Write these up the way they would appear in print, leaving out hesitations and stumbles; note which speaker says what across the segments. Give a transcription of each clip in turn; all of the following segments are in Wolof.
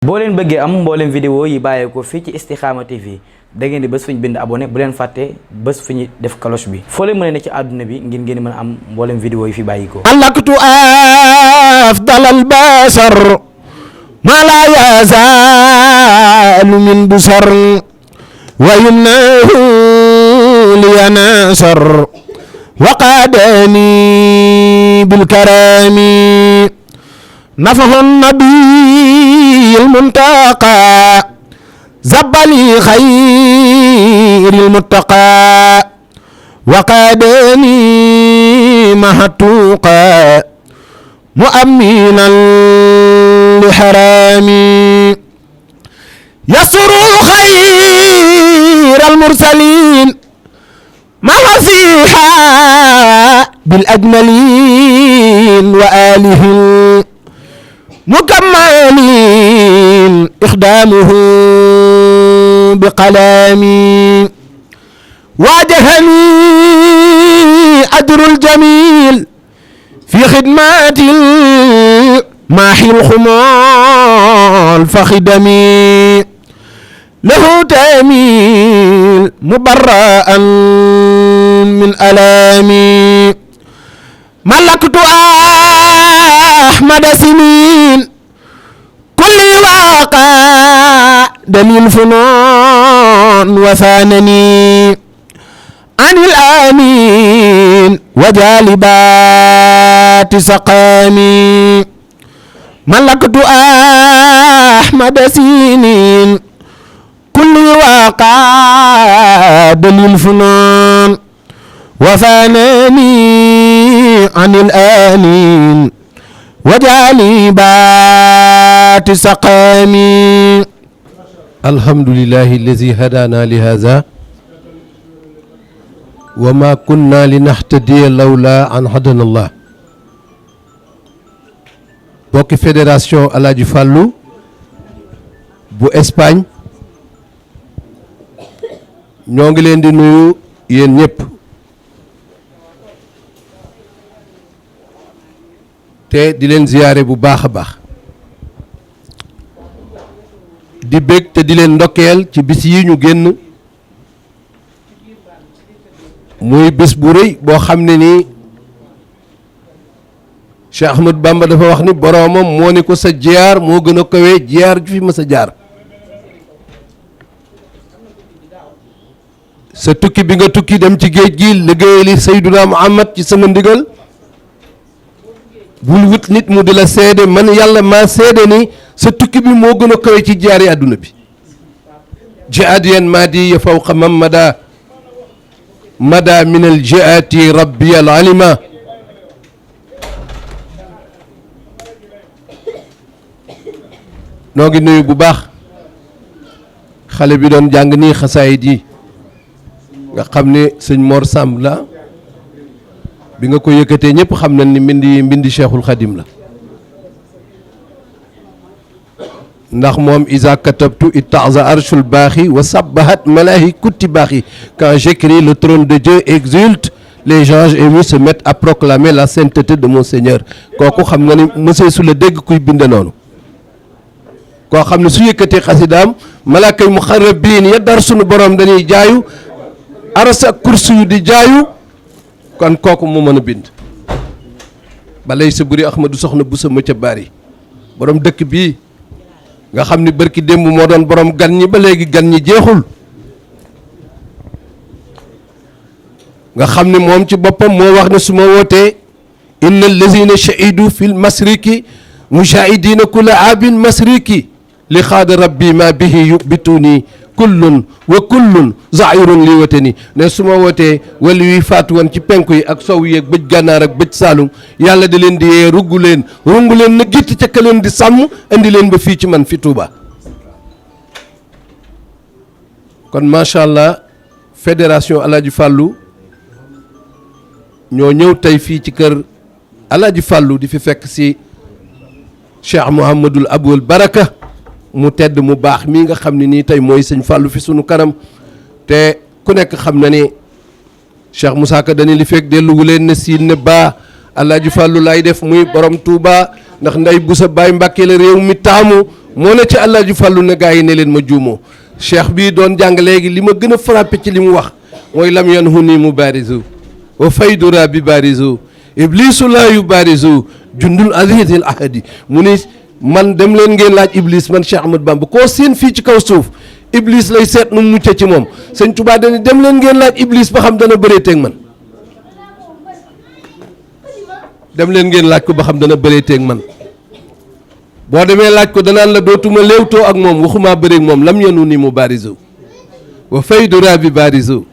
Speaker 1: boo leen bëggee am mbooleem vidéo yi bàyyeekoo fii ci Istikhama TV da ngeen di bés fu ñu bind abonné bu leen fàtte bés fu ñu def cloche bi foo leen mën a ne ci àdduna bi ngir ngeen mën a am mbooleem vidéo yi fi bàyyikoo
Speaker 2: alaktu afdal albasar ma la yazalu min busar wa yumnahu liya nasar wa qaadani bilkarami nafahu nabi almuntaqa zabbali xayril muttaqa wa qaadani mahatuqa mu'amminan li harami yasuru xayral mursalin ma wasiha bil ajmalin wa alihi mukammalin ikhdamuhu بقلامي واجهني أجر الجميل في خدمات الماحي الخمال فخدمي له تأميل مبرأ من ألامي ملكت أحمد سنين كل واقع دليل فنون وثانني عن الآمين وجالبات سقامي ملكت أحمد سنين كل واقع دليل فنون وثانني عن الآمين وجالبات سقامي
Speaker 3: الحمد لله الذي هدانا لهذا وما كنا لنهتدي لولا أن هدانا الله bokki fédération Alaaji Fàllu bu Espagne ñoo ngi leen di nuyu yéen ñëpp te di leen ziyaare bu baax a baax di bég te di leen ndokkeel ci bis yi ñu génn muy bis bu rëy boo xam ne nii Cheikh Ahmad Bamba dafa wax ni boroomam moo ni ko sa jiyaar moo gën a kawe jiyaar ju fi ma sa jaar sa tukki bi nga tukki dem ci géej gi liggéeyali Seyduna Muhammad ci sama ndigal bul wut nit mu di la seede man yàlla maa seede ni sa tukki bi moo gën a kawe ci jaari àdduna bi jihaadiyan maadi ya fawqa man mada min al jihaati rabbi al alima noo ngi nuyu bu baax xale bi doon jàng nii xasaayid yi nga xam ne sëñ Mor Samb la bi nga ko yëkkatee ñëpp xam nañ ni mbindi Cheikhul Khadim la ndax moom isa katabtu ittaza arshul baaxi wa sabbahat malahi kutti baaxi quand j'écris le trône de Dieu exulte les anges émus se mettent à proclamer la sainteté de mon Seigneur kooku xam nga ni monsieur su la dégg kuy binde noonu koo xam ne su yëkkatee xasidaam malaaka yi muxarrabiin ya dar sunu borom dañuy jaayu aras ak kursi yu di jaayu kon kooku mu mën a bind balay sa buri Ahmadu soxna bu sa mëcca bari borom dëkk bii nga xam ni bërki démb moo doon borom gan ñi ba léegi gan ñi jeexul nga xam ni moom ci boppam moo wax ne su ma wootee inna allazina shahidu fil masriki mushahidina kulla abin masriki li xaada rabbi ma bihi yubituni kullun wa kullun zairun li watani ne su ma wootee wala yuy faatu woon ci penku yi ak sow yeeg bëj gànnaar ak bëj saalum yàlla da leen di yee rungu leen na gitt ca ka leen di sàmm indi leen ba fii ci man fi Touba kon macha allah fédération Alaaji Fàllu ñoo ñëw tey fii ci kër Alaaji Fàllu di fi fekk si Cheikh Mouhamadul Abul Baraka mu tedd mu baax mii nga xam ne nii tey mooy sëñ Fàllu fi sunu kanam te ku nekk xam na ni Cheikh Moussa Ka dañu li fekk delluwu leen ne siin ne baa Alaaji Fàllu lay def muy borom Touba ndax nday bu sa baay Mbàkke la réew mi taamu moo ne ci Alaaji Fàllu ne gaa yi ne leen ma juumoo cheikh bii doon jàng léegi li ma gën a frappé ci li mu wax mooy lam yanhuni mubarizu wa faydu rabbi barizu iblisu la yubarizu jundul azizil ahadi mu ni man dem leen ngeen laaj iblis man Cheikh Ahmad Bamba koo seen fii ci kaw suuf iblis lay seet nu mucc ci moom sëñ Tuubaa dañu dem leen ngeen laaj iblis ba xam dana bëree teeg man dem leen ngeen laaj ko ba xam dana bëree teeg man boo demee laaj ko danaan la dootuma léewtoo ak moom waxumaa bëreeg moom lam yenu ni mu barizo wa faydu rabbi barizo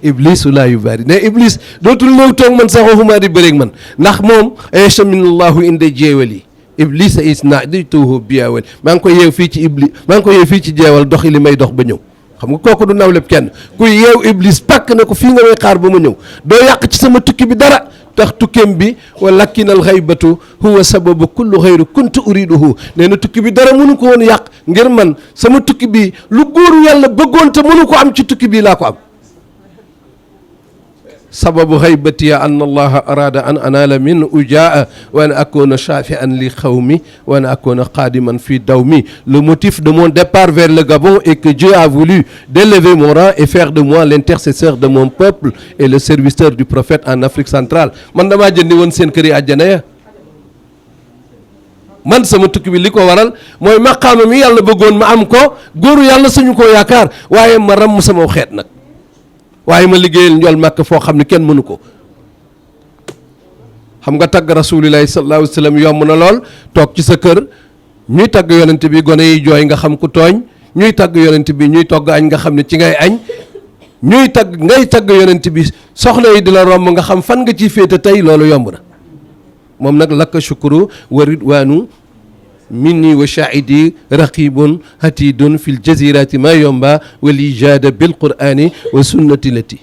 Speaker 3: iblisu laa yu bari ne iblis dootul léewtoo ak man sax waxumaa di bëreeg man ndax moom aychaminallahu inde jeewali iblis is nadituhu biawal maa ngi ko yeew fii ci iblis maa ngi ko yeew fii ci jeewal doxi li may dox ba ñëw xam nga kooku du nawleb kenn kuy yeew iblis pàkk ne ko fii nga may xaar ba ma ñëw doo yàq ci sama tukki bi dara tax tukkeem bi wa lakkinal xaybatu huwa sababu kullu xayru kuntu uriduhu nee na tukki bi dara mënu ko woon yàq ngir man sama tukki bi lu góoru yàlla bëggoon te mënu ko am ci tukki bii laa ko am sababu xaybati an allaha arada an anala min ujaa wa an akuna shafian li xawmi wa an akuna qadiman fi dawmi le motif de mon départ vers le Gabon est que Dieu a voulu d'élever mon rang et faire de moi l'intercesseur de mon peuple et le serviteur du prophète en Afrique centrale man damaa jëndi woon seen kër yi àjjana ya man sama tukki bi li ko waral mooy maqaama mi yàlla bëggoon ma am ko góoru yàlla suñu ko yaakaar waaye ma ramm sama xeet nag waaye ma liggéeyal njool màkk foo xam ne kenn mënu ko xam nga tagg rasulillahi sallallahu alayhi wa sallam yomb na lool toog ci sa kër ñuy tagg yonent bi gone yi jooy nga xam ku tooñ ñuy tagg yonent bi ñuy togg añ nga xam ne ci ngay añ ngay tagg yonent bi soxla yi di la romb nga xam fan nga ciy féete tey loolu yomb na moom nag lakka shukru wa ridwaanu minni wa shahidi raqibun hatidun fil jazirati ma yomba wal ijada bil qur'ani wa sunnati lati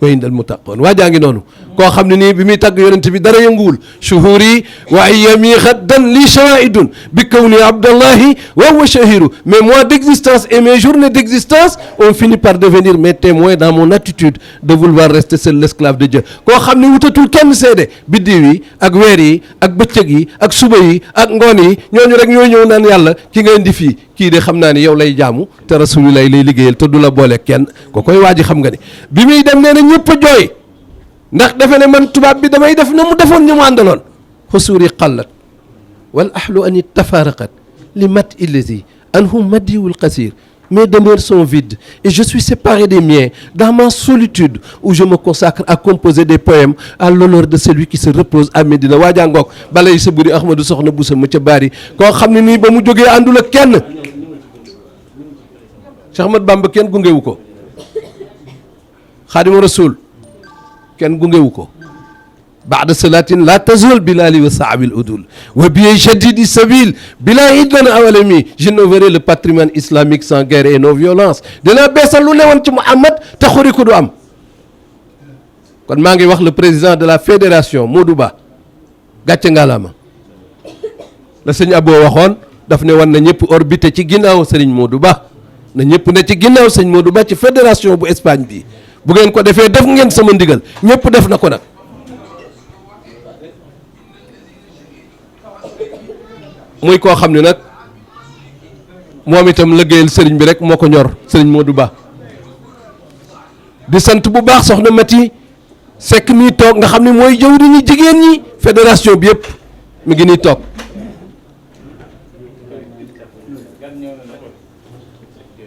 Speaker 3: wa indal muttaqoon waa jaa ngi noonu koo xam ne nii bi muy tàgg yonent bi dara yënguwul shuhuri wa ayyami xaddan li shahidun bi kawni abdallahi wa huwa shahiru mes mois d'existence et mes journées d'existence ont fini par devenir mes témoins dans mon attitude de vouloir rester seul l'esclave de Dieu koo xam ne wutatul kenn seede biddiw yi ak weer yi ak bëccëg yi ak suba yi ak ngoon yi ñooñu rek ñooy ñëw naan yàlla ki nga indi fii kii de xam naa ne yow lay jaamu te rasulullah lay liggéeyal te du la boole kenn ko koy waa ji xam nga ni bi muy dem nee na ñëpp a jooy ndax defe ne man tubaab bi damay def na mu defoon ñu mu àndaloon xusuuri qallat wal ahlu an tafaraqat li mat illazi anhum madiwul qasir mes demeures sont vides et je suis séparé des miens dans ma solitude où je me consacre à composer des poèmes à l'honneur de celui qui se repose à Médina waajaa ngoog balay sa buri Ahmadou soxna bu sa ma ca baari koo xam ne nii ba mu jógee àndul ak kenn Cheikh Ahmad Bamba kenn gungewu ko Xaadimu Rasuul kenn gungewu ko baada salatin la tazul bilali wa saabil udul wa biye jadidi sabil bila idlan awalami j'innoverai le patrimoine islamique sans guerre et non violence dina beesal lu newoon ci Muhammad te xuri ko du am kon maa ngi wax le président de la fédération Modou Ba gàcce ngalaama la sëñ Abo waxoon daf ne wan na ñëpp orbité ci ginnaaw sëriñ Modou Ba na ñëpp ne ci ginnaaw sëñ Modou Ba ci fédération bu Espagne bi bu ngeen ko defee def ngeen sama ndigal ñëpp def na ko nag muy koo xam ne nag moom itam liggéeyal sëriñ bi rek moo ko ñor sëriñ Modou Ba di sant bu baax soxna Mati Seck mii toog nga xam ne mooy jëwriñu jigéen ñi fédération bi yëpp mi ngi nii toog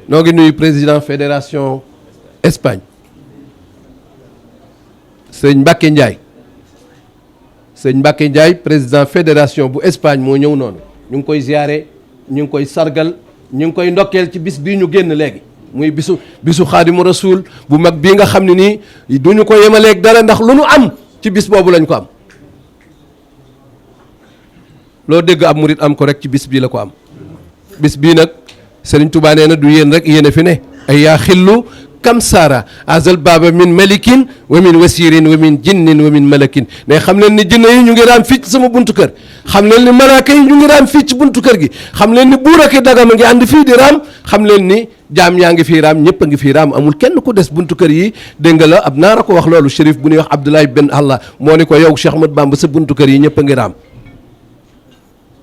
Speaker 3: noo ngi nuyu président fédération Espagne sëñ Mbacke Ndiaye sëñ Mbacke Ndiaye président fédération bu Espagne moo ñëw noonu ñu ngi koy ziyaare ñu ngi koy sargal ñu ngi koy ndokkeel ci bis bii ñu génn léegi muy bisu Xaadimu Rasuul bu mag bii nga xam ne nii du ñu ko yemaleeg dara ndax lu nu am ci bis boobu lañ ko am loo dégg ab murit am ko rek ci bis bii la ko am bis bii nag Sëriñ Tuubaa nee na du yéen rek yéen a fi ne ay yaa xillu kam saara azal baba min malikin wa min wasirin wa min jinnin wa min malakin ne xam leen ni jinne yi ñu ngi raam fii ci sama buntu kër xam leen ni malaaka yi ñu ngi raam fii ci buntu kër gi xam leen ni buur ak dagam a ngi ànd fii di raam xam leen ni jaam yaa ngi fii raam ñëpp a ngi fii raam amul kenn ku des buntu kër yi dégg nga la ab naara ko wax loolu shérif bu ñuy wax Abdoulaye Ben Allah moo ni ko yow Cheikh Ahmad Bamba sa buntu kër yi ñëpp a ngi raam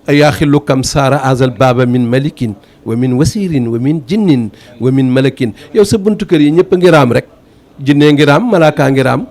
Speaker 3: ayaa xillu kam saara azal baaba min malikin wa min wasirin wa min jinnin wa min malakin yow sa buntu kër yi ñëpp a ngi raam rek jinnee ngi raam malaakaa ngi raam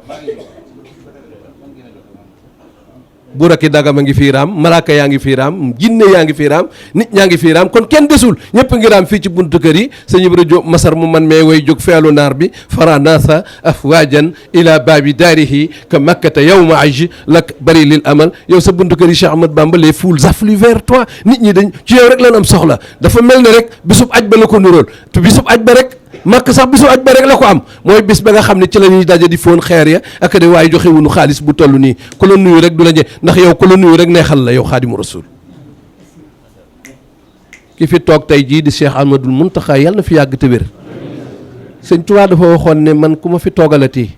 Speaker 3: buraki dagama ngi fii raam malaaka yaa ngi fii raam jinne yaa ngi fii raam nit ñaa ngi fii raam kon kenn desul ñëpp ngi raam fii ci buntu kër yi sëñ Ibra Jóob masar mu man mee way jóg feelu naar bi faranasa afwajan ila baabi daarihi ka makkata yawma aj lak bari lil amal yow sa buntu kër yi Cheikh Ahmad Bamba les foules affluent vers toi nit ñi dañ ci yow rek lan am soxla dafa mel ne rek bisub aj ba la ko nuróol te bisub aj ba rek makk sax bisu aj ba rek la ko am mooy bis ba nga xam ne ci la ñuy daje di foon xeer ya ak de waaye joxe wuñu xaalis bu toll nii ku la nuyu rek du la ndax yow ku la nuyu rek neexal la yow xaadimu rasul ki fi toog tey jii di Cheikh Ahmadul Muntaxa yàlla na fi yàgg te wér sëñ Tuubaa dafa waxoon ne man ku ma fi toogalati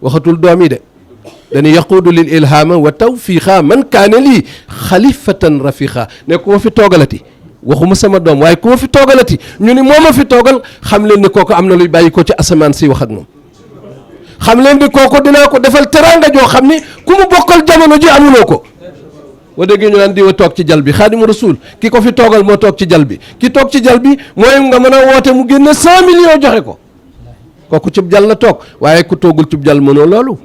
Speaker 3: waxatul doom yi de dañu yaquudu lil ilhama wa tawfiqa man kaane lii xalifatan rafiqa ne ku ma fi toogalati waxuma sama doom waaye ku ma fi toogalati ñu ni moo ma fi toogal xam leen ni kooku am na luy bàyyi ko ci asamaan si wax ak moom xam leen ni kooku dinaa ko defal teraanga joo xam ni ku mu bokkal jamono ji amuloo ko boo déggee ñu naan diwa toog ci jal bi xaadimu rasul ki ko fi toogal moo toog ci jal bi ki toog ci jal bi mooy nga mën a woote mu génne 100 millions joxe ko kooku cib jal la toog waaye ku toogul cib jal mënoo loolu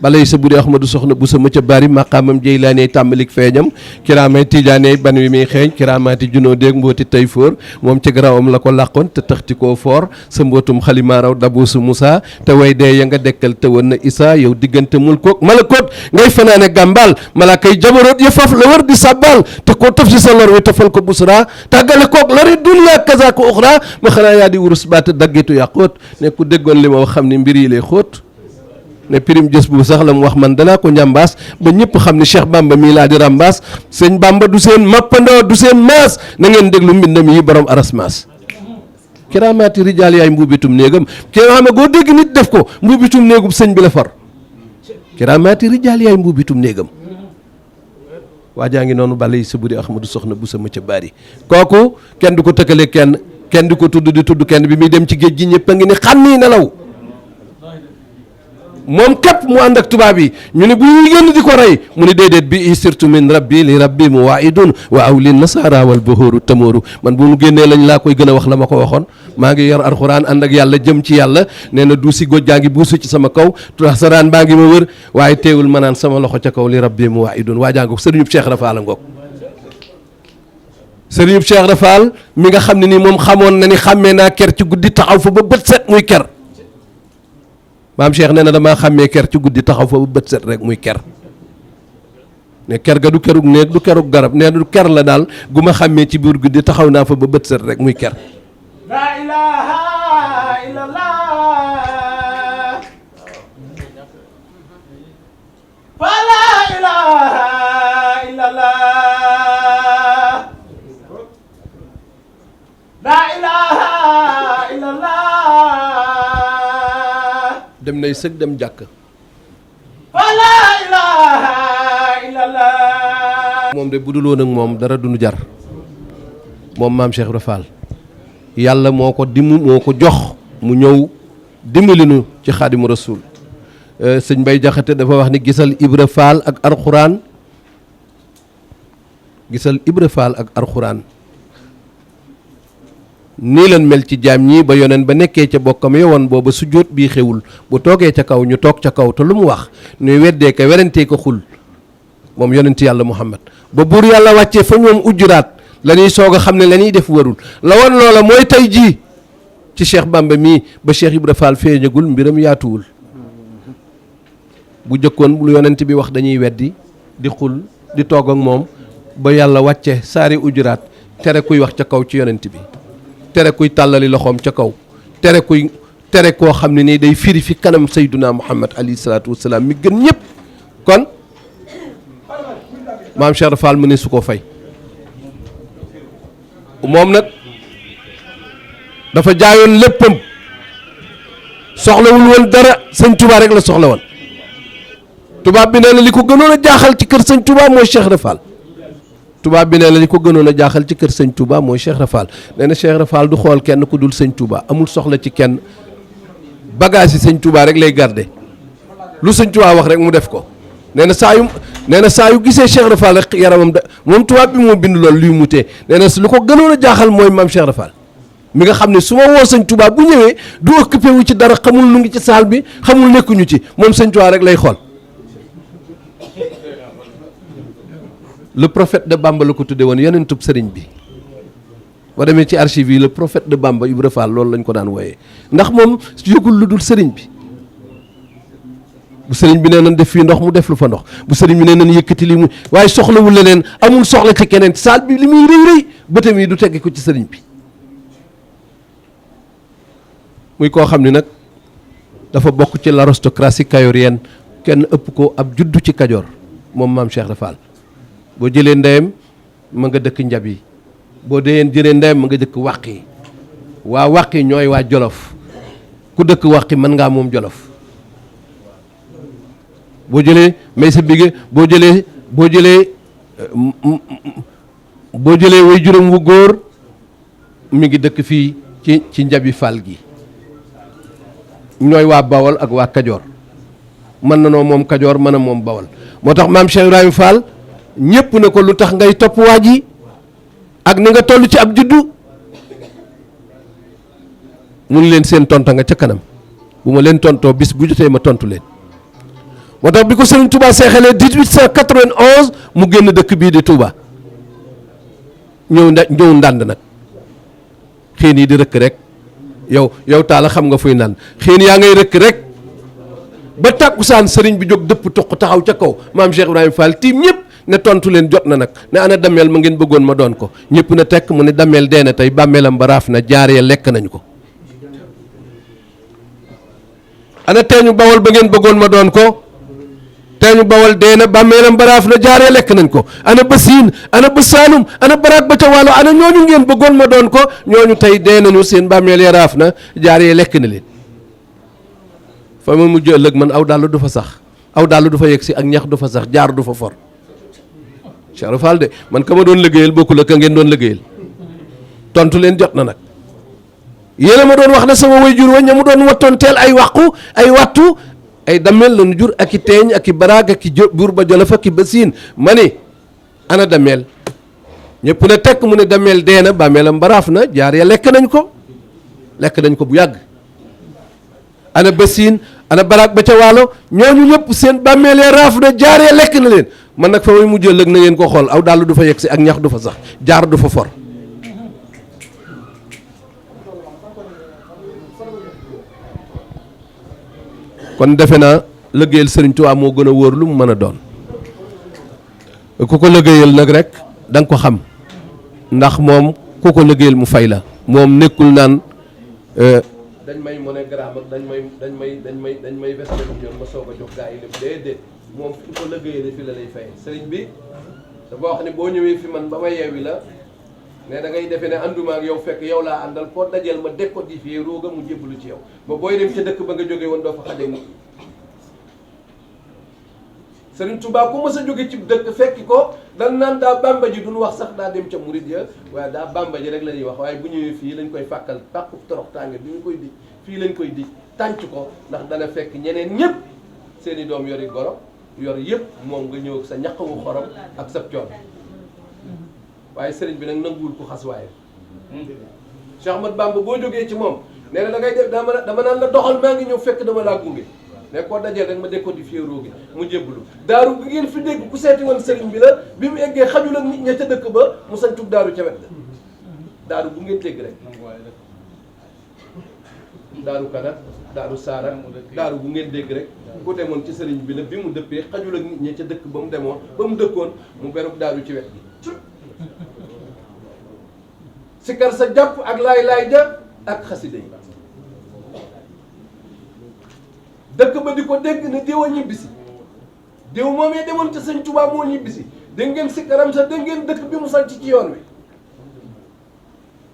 Speaker 3: balay sa buri Ahmadu soxna bu sa mëcca bari maqaamam Jeylaane tàmbalik feeñam kiraamay tijaane ban wi muy xeeñ kiraamaati junoo déeg mbooti tay foor moom ci garawam la ko làqoon te taxti koo foor sa mbootum xalimaaraw dabusu Moussa te way dee ya nga dekkal te woon na Isaa yow diggante mulkook malakoot ngay fanaane gàmbaal malaakay jabaroot ya faf la war di sàbbaal te koo taf si sa lor wi tafal ko busra tàggale kook lori dunya kazaaka uxra ma xanaa yaa di wurus baata daggitu yàqoot ne ku déggoon li ma wax xam ne mbir yi lay xóot ne pirim jës bu sax la mu wax man danaa ko njàmbaas ba ñëpp xam ne Cheikh Bamba mii laa di rambaas sëñ Bamba du seen mappandoo du seen maas na ngeen déglu mbindam yi borom aras maas kiraamaati rijaal yaay mbuubitum néegam ki nga xam ne goo dégg nit def ko mbuubitum néegum sëñ bi la far kiraamaati rijaal yaay mbuubitum néegam waajaa ngi noonu bala yi sa buri Ahmadu soxna bu sa mëcca bari kooku kenn du ko tëkkale kenn du ko tudd di tudd kenn bi muy dem ci géej gi ñëpp a ngi ni xam nii nelaw moom képp mu ànd ak tubaab yi ñu ne bu ñuy génn di ko rey mu ni déedéet bi isirtu min rabbi li rabbi mu waidun wa aw li nasara wal buhuru tamooru man bu mu génnee lañ laa koy gën a wax la ma ko waxoon maa ngi yor alxuraan ànd ak yàlla jëm ci yàlla nee na du si góoj jaa ngi buusu ci sama kaw saraan baa ngi ma wër waaye teewul ma naan sama loxo ca kaw li rabbi mu waidun waa jaa ngoog sëriñub Cheikh Rafal a ngoog sëriñub Cheikh Rafal mi nga xam ne ni moom xamoon na ni xàmmee naa ker ci guddi taxaw fa ba bët set muy ker maam Cheikh nee na damaa xàmmee ker ci guddi taxaw fa ba bët set rek muy ker ne ker ga du kerug néeg du kerug garab nee du ker la daal gu ma xàmmee ci biir guddi taxaw naa fa ba bët set rek muy ker
Speaker 1: la ilaha illallah wa la ilaha illallah la ilaha illallah
Speaker 3: dem nay sëg dem jàkk
Speaker 1: la ilaha illallah
Speaker 3: moom de bu dul woon ak moom dara du nu jar moom maam Cheikh Ibra Fall yàlla moo ko jox mu ñëw dimbali nu ci xaadimu rasul sëñ Mbay Jaxate dafa wax ni gisal Ibra Fall ak alxuraan nii leen mel ci jaam ñii ba yoneen ba nekkee ca bokkam yowoon booba sujjóot bii xewul bu toogee ca kaw ñu toog ca kaw te lu mu wax ñuy weddee ko werantee ko xul moom yonent yàlla Muhammad ba buur yàlla wàccee fa ñoom ujjuraat la ñuy soog a xam ne la ñuy def warul la woon loola mooy tey jii ci Cheikh Bamba mii ba Cheikh Ibra Fall feeñagul mbiram yaatuwul bu jëkkoon lu yonent bi wax dañuy weddi di xul di toog ak moom ba yàlla wàcce saari ujjuraat tere kuy wax ca kaw ci yonent bi tere kuy tàllali loxoom ca kaw tere koo xam ne nii day firi fi kanam sayduna Muhammad alayhi salaatu wasalaam mi gën ñëpp kon maam Cheikh Fall mu ne su ko fay moom nag dafa jaayoon léppam soxlawul woon dara sëñ Touba rek la soxla woon tubaab bi nee na li ko gënoon a jaaxal ci kër sëñ Touba mooy Cheikh Fall tubaab bi nee na li ko gënoon a jaaxal ci kër sëñ Touba mooy Cheikh Rafal nee na Cheikh Rafal du xool kenn ku dul sëñ Touba amul soxla ci kenn bagage yi sëñ Touba rek lay garder lu sëñ Touba wax rek mu def ko nee na saa yu gisee Cheikh Ibra Fall rek yaramam moom tubaab bi moo bind loolu luy mutee nee na lu ko gënoon a jaaxal mooy maam Cheikh Ibra Fall mi nga xam ne su ma woo sëñ Touba bu ñëwee du occupé wu ci dara, xamul nu ngi ci saal bi, xamul nekkuñu ci, moom sëñ Touba rek lay xool. Le prophète de Bamba la ko tudde woon, yonentub sëriñ bi. boo demee ci archive yi le prophète de Bamba Ibra Fall loolu lañ ko daan wooyee ndax moom yëgul lu dul sëriñ bi. bu sëriñ bi nee nañ def fii ndox mu def lu fa ndox, bu sëriñ bi nee nañ yëkkati li mu, waaye soxlawul leneen, amul soxla ci keneen, saal bi li muy rëy rëy bëtam yi du teggi ko ci sëriñ bi. muy koo xam ni nag dafa bokk ci l'aristocratie kayorienne, kenn ëpp ko ab juddu ci Kajoor moom maam Cheikh Ibra Fall. boo jëlee ndeyam ma nga dëkk njab yi, boo jëlee ndeyam ma nga dëkk wàqi, waa wàqi ñooy waa Jolof, ku dëkk wàqi mën ngaa moom Jolof. boo jëlee may sa bigge boo jëlee way juróom wu góor mi ngi dëkk fii ci njabi Fall gi, ñooy waa Bawol ak waa Kajoor, mën na noo moom Kajoor mën a moom Bawol. moo tax maam Cheikh Ibrahima Fall ñëpp ne ko lu tax ngay topp waa ji ak ni nga toll ci ab juddu, mun leen seen tonta nga ca kanam, bu ma leen tontoo bis bu jotee ma tontu leen. moo tax bi ko Serigne Touba seexalee 1891 mu génn dëkk bii di Touba ñëw ndànd nag, xiin yi di rëkk rek, yow taala xam nga fuy naan, xiin yaa ngay rëkk rek ba tàkkusaan sëriñ bi jóg dëpp tuq taxaw ca kaw, maam Cheikh Ibrahima Fall tiim ñëpp ne tontu leen jot na nag, ne ana dameel ma ngeen bëggoon ma doon ko, ñëpp na tekk mu ne dameel dee na tey, bàmmeelam ba raaf na, jaaree lekk nañ ko. ana teeñu Bawol ba ngeen bëggoon ma doon ko, teeñu Bawol dee na, bàmmeelam ba raaf na, jaaree lekk nañ ko. ana ba Siin, ana ba Saalum, ana baraag ba ca Waalo, ana ñooñu ngeen bëggoon ma doon ko, ñooñu tey dee nañu, seen bàmmeel ya raaf na, jaaree lekk na leen. fa ma mujj ëllëg man aw dàll du fa sax, aw dàll du fa yegg si, ak ñax du fa sax, jaar du fa for. Cheikh Ibra Fall de man ka ma doon liggéeyal bokkul ak ka ngeen doon liggéeyal, tontu leen jot na nag. yéen a ma doon wax ne sama waajur wa ña mu doon wattoon teel ay wattu ay dammeel la nu jur ak i teeñ ak i baraag ak i buur ba Jolof ak i ba Siin, ma ni ana dammeel, ñëpp ne tekk mu ne dammeel dee na, bàmmeelam baraaf na, jaar ya lekk nañ ko bu yàgg. ana ba Siin, ana baraag ba ca Waalo, ñooñu ñëpp seen bàmmeel ya raaf na, jaar ya lekk na leen. man nag fa may mujj ëllëg na ngeen ko xool, aw dàll du fa yegg si, ak ñax du fa sax, jaar du fa for. kon defe naa liggéeyal Serigne Touba moo gën a wóor lu mu mën a doon. ku ko liggéeyal nag rek da nga ko xam, ndax moom ku ko liggéeyal mu fay la, moom nekkul naan dañ may monogramme ak dañ may vesté ñoom ma soog a jox gaa yi lépp, déedéet, moom ku ko liggéeyal fi la lay fay. Serigne bi dafa wax ne boo ñëwee fi man ba ma yeewi la ne da ngay defee ne ànduma ak yow, fekk yow laa àndal, koo dajeel ma décodifié rooga mu jébbalu ci yow, ba booy dem ca dëkk ba nga jógee woon doo fa xaje nit. Serigne Touba ku mës a jóge ci dëkk fekki ko dan naan daa Bamba ji, duñ wax sax daa dem ca murid ya, waaye daa Bamba ji rek la ñuy wax, waaye bu ñëwee fii lañ koy fàkkal pàkku torox tànge bi ñu koy dij, fii lañ koy dij tànc ko, ndax dana fekk ñeneen ñëpp seeni doom yori goro yor yëpp, moom nga ñëw sa ñaqawu xorom ak sa coon. waaye sëriñ bi nag nanguwul ku xas waaye Cheikh Ahmad Bamba boo jógee ci moom nee na da ngay def dama naan la doxal, maa ngi ñëw fekk dama laa gunge, ne koo dajeel rek ma décodifié roogi mu jébbalu. daaru bi ngeen fi dégg ku seeti woon sëriñ bi la, bi mu eggee xajul ak nit ña ca dëkk ba mu sañtug daaru ca wet la. daaru bu ngeen dégg rek, daaru kanat daaru saarak daaru bu ngeen dégg rek ku demoon ci sëriñ bi la, bi mu dëppee xajul ak nit ña ca dëkk ba mu demoon ba mu dëkkoon, mu beruk daaru ci wet bi. sikar sa jàpp ak laay ja ak xasida yi, dëkk ba di ko dégg ne diw a ñibbisi, diw moomee demoon ca sëñ Tuubaa moo ñibbisi, dégg ngeen sikaram sa, dégg ngeen dëkk bi mu sanc ci yoon wi.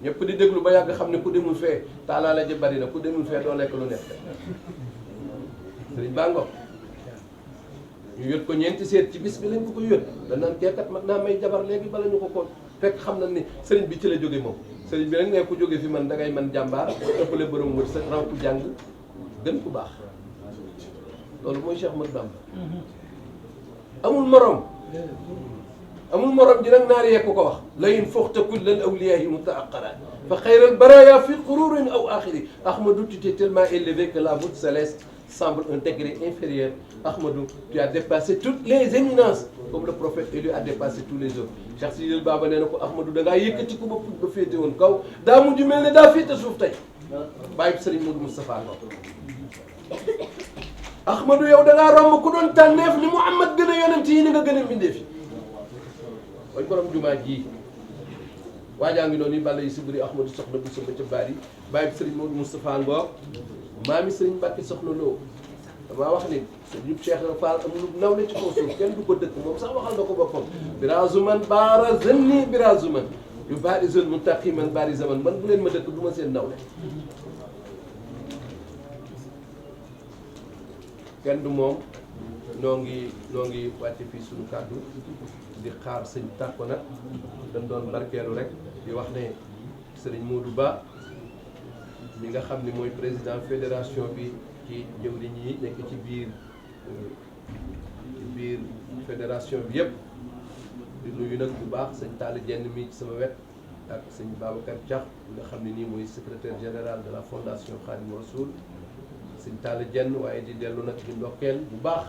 Speaker 3: ñëpp di déglu ba yàgg xam ne ku demul fee taalaale ji bari na, ku demul fee doo lekk lu nekk. sëriñ baa ngoog ñu yót ko ñeenti seet ci bis bi lañ ko yót, da naan keekat mag naa may jabar léegi bala ñu ko fekk xam na ni sëriñ bi ci la jóge moom. sëriñ bi nag ne ku jóge fi man da ngay man jàmbaar, ëppale borom wër sa raw ku jàng gën ku baax. loolu mooy Cheikh Ahmadou Bamba. amul morom amul morom ji nag naari yekk ko wax la in foxta kullal awliyahi mutaaqara fa xayral baraya fi qururin aw axiri Ahmadou, tu t'es tellement élevé que la voûte céleste semble un degré inférieur. Ahmadou, tu as dépassé toutes les éminences comme le prophète Élie a dépassé tous les autres. Cheikh Sidil Baba nee na ko Ahmadou da ngaa yëkkati ko ba féete woon kaw daa mujj mel ne daa féete suuf tey bàyyi Serigne Modou Moustapha Ngom. Ahmadou yow da ngaa romb ku doon tànneef ni Muhammad gën a yonent yi ni nga gën a mbindee fi mooy borom jumaa ji waajaa ngi noonu balla yi si bëri Ahmadou soxna bu sëba ca baar yi bàyyi Serigne Modou Moustapha Ngom maami Serigne Mbacke soxna loo damaa wax ni Serigne Cheikh Fall amul nawle ci kaw suuf kenn du ko dëkk moom sax waxal na ko boppam birazuman baara zanni birazuman yu barizul muntaqiman bari zaman man bu leen ma dëkk du ma seen nawle kenn du moom noo ngi wàcce fii suñu kàddu di xaar sëñ tàkko nag dañ doon barkeelu rek di wax ne Serigne Modou Ba mi nga xam ni mooy président fédération bi ci jëwriñ yi nekk ci biir fédération bi yëpp di nuyu nag bu baax sëñ Talla Dieng mi ci sama wet ak sëñ Babacar Diakh nga xam ne nii mooy secrétaire général de la fondation Khadim Rassoul sëñ Talla Dieng waaye di dellu nag di ndokkeel bu baax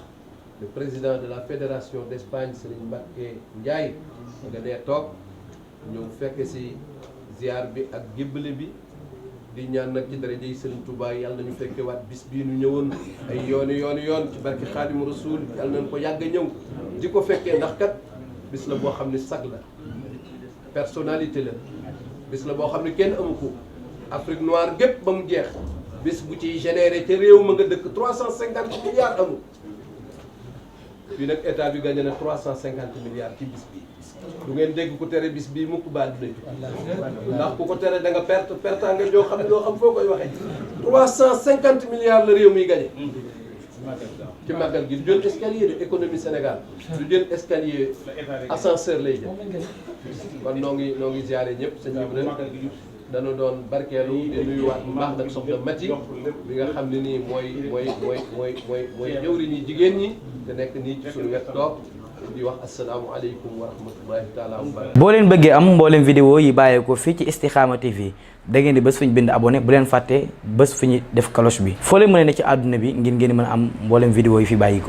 Speaker 3: le président de la fédération d'Espagne Serigne Mbacké Ndiaye nga nee toog ñëw fekk si ziar bi ak jébbale bi di ñaan nag ci daraja yi Serigne Touba yàlla nañu fekke waat bis bii nu ñëwoon ay yoon ci barke Xaadimu Rasuul yàlla nañu ko yàgg a ñëw di ko fekkee ndax kat bis la boo xam ne sag la personnalité la bis la boo xam ne kenn amu ko Afrique noire gépp ba mu jeex bis bu ciy généré ca réew ma nga dëkk 350 milliards amul fii nag état bi gagné na 350 milliards ci bis bi du ngeen dégg ku tere bis bii mukk baal dina jóg ndax ku ko tere da nga perte nga joo xam ne doo xam foo koy waxee 350 milliards la réew miy gagné ci màggal gi du jël escalier de économie Sénégal du jël escalier ascenseur lay jël kon noo ngi ziare ñëpp sëñ Ibrahima dana doon barkeelu di nuyuwaat bu baax nag soxna Mati bi nga xam ne nii mooy jëwriñ ñi jigéen ñi te nekk nii ci suñu wet toog di wax asalaamaaleykum wa rahmatullahi taala wa barakatuh.
Speaker 1: boo leen bëggee am mboolem vidéo yi bàyyeekoo fii ci Istikhama TV da ngeen di bés fu ñu bind abonné bu leen fàtte bés fu ñu def cloche bi foo leen mën a ne ci àdduna bi ngir ngeen mën a am mboolem vidéo yi fi bàyyikoo